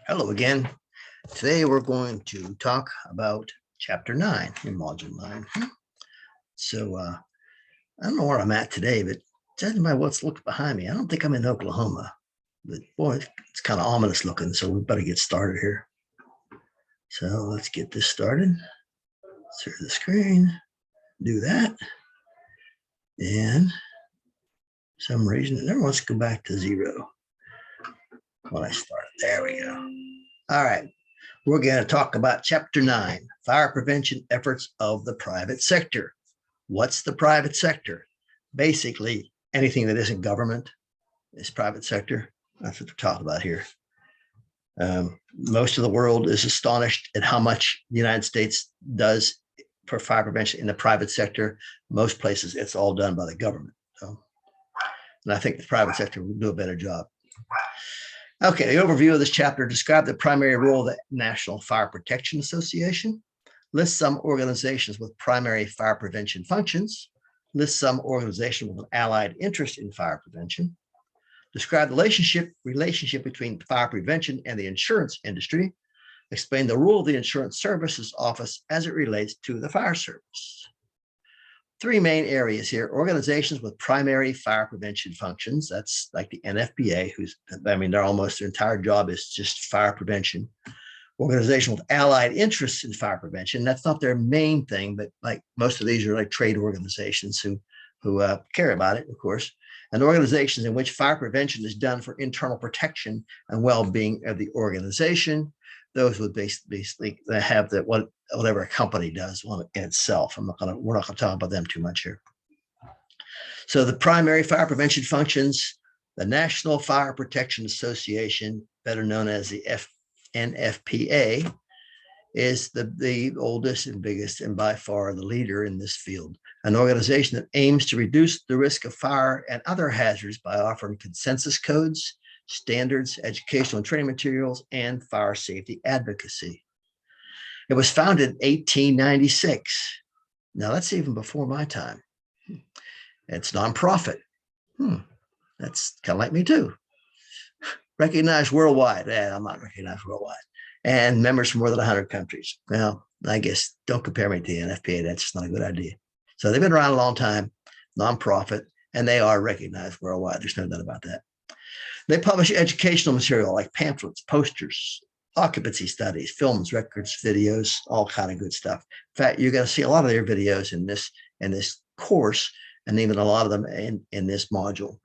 Hello again. Today we're going to talk about Chapter 9 in Module 9. So I don't know where I'm at today, but judging by what's looked behind me, I don't think I'm in Oklahoma. But boy, it's kind of ominous looking, so we better get started here. So let's get this started. Share the screen, do that. And for some reason, it never wants to go back to 0 when I start. There we go. All right. We're going to talk about Chapter 9, Fire Prevention Efforts of the Private Sector. What's the private sector? Basically, anything that isn't government is private sector. That's what we're talking about here. Most of the world is astonished at how much the United States does for fire prevention in the private sector. Most places, it's all done by the government. And I think the private sector will do a better job. Okay, the overview of this chapter describes the primary role of the National Fire Protection Association, lists some organizations with primary fire prevention functions, lists some organizations with an allied interest in fire prevention, describe the relationship between fire prevention and the insurance industry, explain the role of the Insurance Services Office as it relates to the fire service. Three main areas here: organizations with primary fire prevention functions. That's like the NFPA, their almost their entire job is just fire prevention. Organization with allied interests in fire prevention. That's not their main thing, but like most of these are like trade organizations who care about it, of course. And organizations in which fire prevention is done for internal protection and well-being of the organization. Those would basically have whatever a company does in itself. We're not going to talk about them too much here. So the primary fire prevention functions: the National Fire Protection Association, better known as the NFPA, is the oldest and biggest and by far the leader in this field. An organization that aims to reduce the risk of fire and other hazards by offering consensus codes, standards, educational and training materials, and fire safety advocacy. It was founded in 1896. Now, that's even before my time. It's nonprofit. That's kind of like me too. Recognized worldwide. I'm not recognized worldwide. And members from more than 100 countries. Well, I guess don't compare me to the NFPA. That's just not a good idea. So they've been around a long time, nonprofit, and they are recognized worldwide. There's no doubt about that. They publish educational material like pamphlets, posters, occupancy studies, films, records, videos, all kind of good stuff. In fact, you're going to see a lot of their videos in this course, and even a lot of them in this module.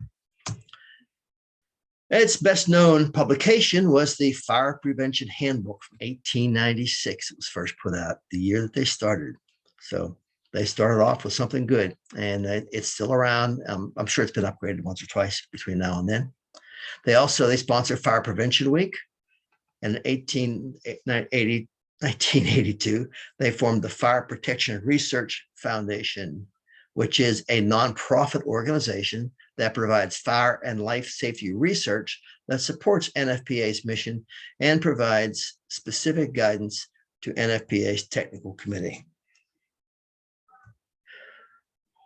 Its best known publication was the Fire Prevention Handbook from 1896. It was first put out the year that they started. So they started off with something good, and it's still around. I'm sure it's been upgraded once or twice between now and then. They sponsor Fire Prevention Week. And in 1982, they formed the Fire Protection Research Foundation, which is a nonprofit organization that provides fire and life safety research that supports NFPA's mission and provides specific guidance to NFPA's technical committee.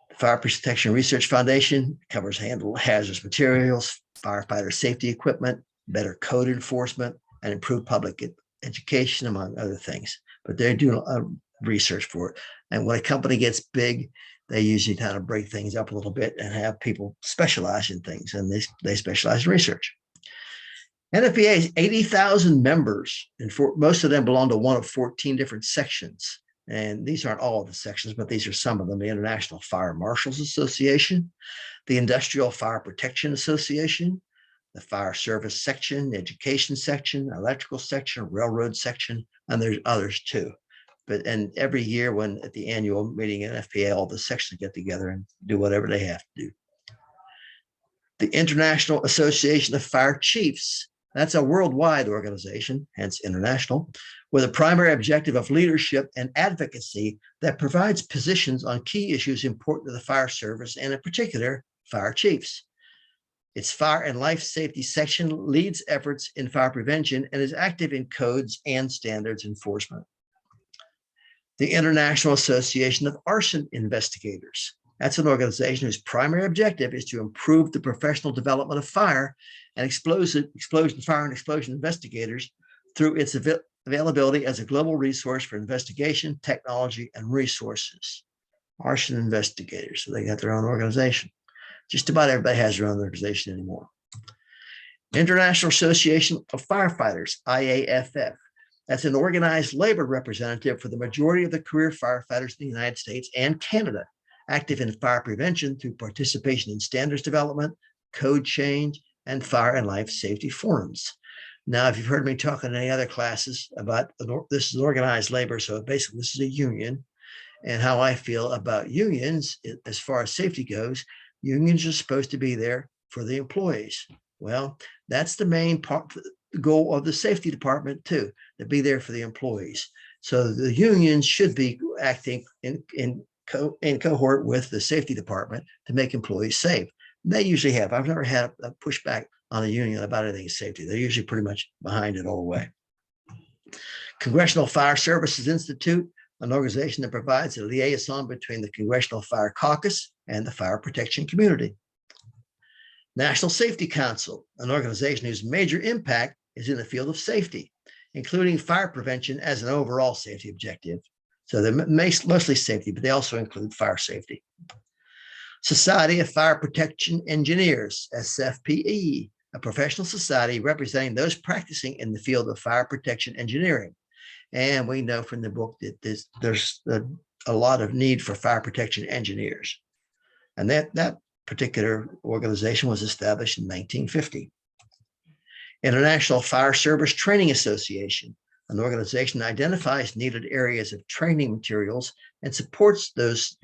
The Fire Protection Research Foundation covers hazardous materials, firefighter safety equipment, better code enforcement, and improved public education, among other things. But they're doing research for it. And when a company gets big, they usually kind of break things up a little bit and have people specialize in things, and they specialize in research. NFPA has 80,000 members, and most of them belong to one of 14 different sections. And these aren't all of the sections, but these are some of them: the International Fire Marshals Association, the Industrial Fire Protection Association, the Fire Service section, the Education section, Electrical section, Railroad section, and there's others too. And every year at the annual meeting in NFPA, all the sections get together and do whatever they have to do. The International Association of Fire Chiefs, that's a worldwide organization, hence international, with a primary objective of leadership and advocacy that provides positions on key issues important to the fire service, and in particular, fire chiefs. Its fire and life safety section leads efforts in fire prevention and is active in codes and standards enforcement. The International Association of Arson Investigators. That's an organization whose primary objective is to improve the professional development of fire and explosion investigators through its availability as a global resource for investigation, technology, and resources. Martian investigators, so they got their own organization. Just about everybody has their own organization anymore. International Association of Firefighters, IAFF. That's an organized labor representative for the majority of the career firefighters in the United States and Canada, active in fire prevention through participation in standards development, code change, and fire and life safety forums. Now, if you've heard me talk in any other classes about this is organized labor, so basically this is a union, and how I feel about unions as far as safety goes, unions are supposed to be there for the employees. Well, that's the main part, the goal of the safety department too, to be there for the employees. So the unions should be acting in cohort with the safety department to make employees safe. They usually have. I've never had a pushback on a union about anything safety. They're usually pretty much behind it all the way. Congressional Fire Services Institute, an organization that provides a liaison between the Congressional Fire Caucus and the fire protection community. National Safety Council, an organization whose major impact is in the field of safety, including fire prevention as an overall safety objective. So they're mostly safety, but they also include fire safety. Society of Fire Protection Engineers, SFPE, a professional society representing those practicing in the field of fire protection engineering. And we know from the book that there's a lot of need for fire protection engineers. And that particular organization was established in 1950. International Fire Service Training Association, an organization that identifies needed areas of training materials and supports those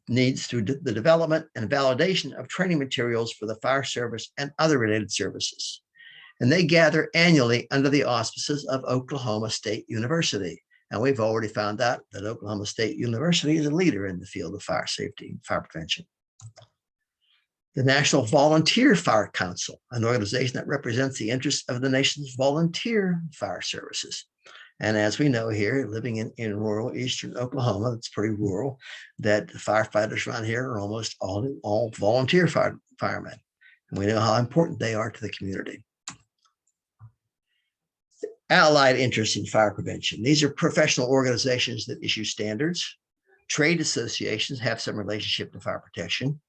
needs through the development and validation of training materials for the fire service and other related services. And they gather annually under the auspices of Oklahoma State University. And we've already found out that Oklahoma State University is a leader in the field of fire safety and fire prevention. The National Volunteer Fire Council, an organization that represents the interests of the nation's volunteer fire services. And as we know here, living in rural eastern Oklahoma, it's pretty rural, that the firefighters around here are almost all volunteer firemen. And we know how important they are to the community. Allied interests in fire prevention. These are professional organizations that issue standards. Trade associations have some relationship to fire protection.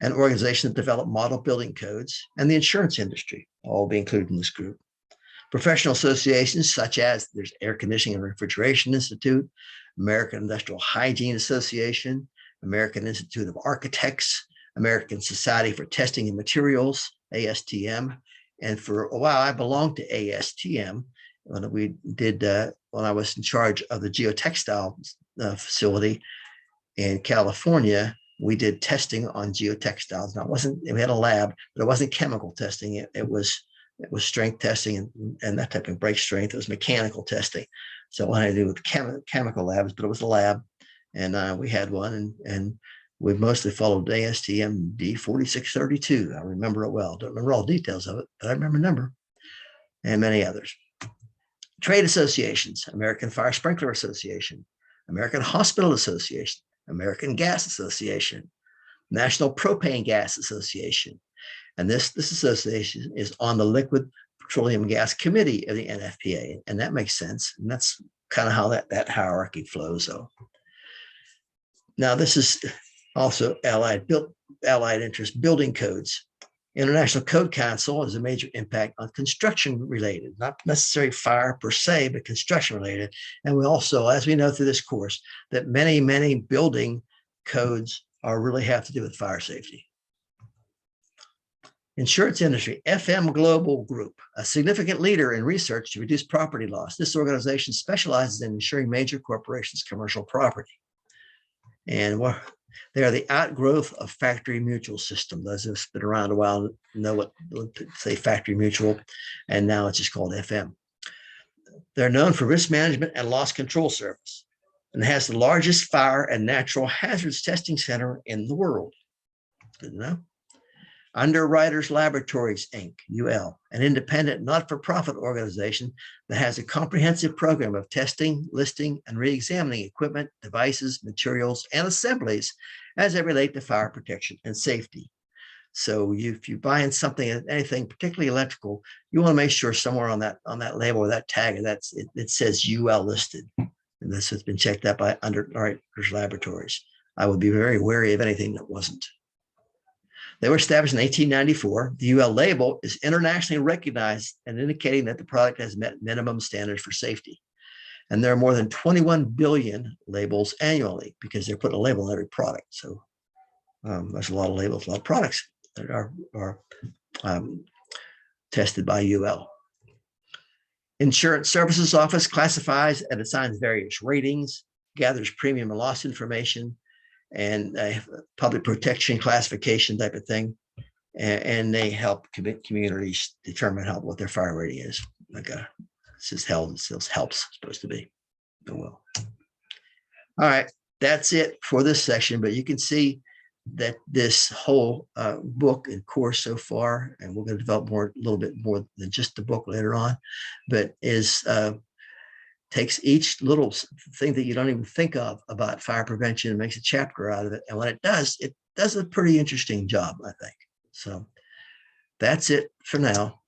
An organization that develop model building codes, and the insurance industry all be included in this group. Professional associations such as there's Air Conditioning and Refrigeration Institute, American Industrial Hygiene Association, American Institute of Architects, American Society for Testing and Materials, ASTM. And for a while, I belonged to ASTM when we did, when I was in charge of the geotextile facility in California. We did testing on geotextiles. Now, we had a lab, but it wasn't chemical testing. It was strength testing and that type of brake strength. It was mechanical testing. So what I do with chemical labs, but it was a lab, and we had one, and we mostly followed ASTM D4632. I remember it well. Don't remember all the details of it, but I remember the number, and many others. Trade associations: American Fire Sprinkler Association, American Hospital Association, American Gas Association, National Propane Gas Association. And this association is on the Liquid Petroleum Gas Committee of the NFPA. And that makes sense. And that's kind of how that hierarchy flows, though. Now, this is also allied interest building codes. International Code Council has a major impact on construction related, not necessarily fire per se, but construction related. And we also, as we know through this course, that many, many building codes really have to do with fire safety. Insurance industry, FM Global Group, a significant leader in research to reduce property loss. This organization specializes in insuring major corporations' commercial property. And they are the outgrowth of Factory Mutual System. Those who've been around a while know what, say, Factory Mutual, and now it's just called FM. They're known for risk management and loss control service, and has the largest fire and natural hazards testing center in the world. Good to know. Underwriters Laboratories, Inc., UL, an independent not-for-profit organization that has a comprehensive program of testing, listing, and re-examining equipment, devices, materials, and assemblies as they relate to fire protection and safety. So if you're buying something, anything, particularly electrical, you want to make sure somewhere on that label or that tag it says UL listed, and this has been checked out by Underwriters Laboratories. I would be very wary of anything that wasn't. They were established in 1894. The UL label is internationally recognized and indicating that the product has met minimum standards for safety. And there are more than 21 billion labels annually because they're putting a label on every product. So there's a lot of labels, a lot of products that are tested by UL. Insurance Services Office classifies and assigns various ratings, gathers premium and loss information, and public protection classification type of thing. And they help communities determine what their fire rating is. Like this is helps supposed to be. Oh well. All right, that's it for this section. But you can see that this whole book and course so far, and we're going to develop a little bit more than just the book later on, but is takes each little thing that you don't even think of about fire prevention and makes a chapter out of it. And when it does a pretty interesting job, I think. So that's it for now.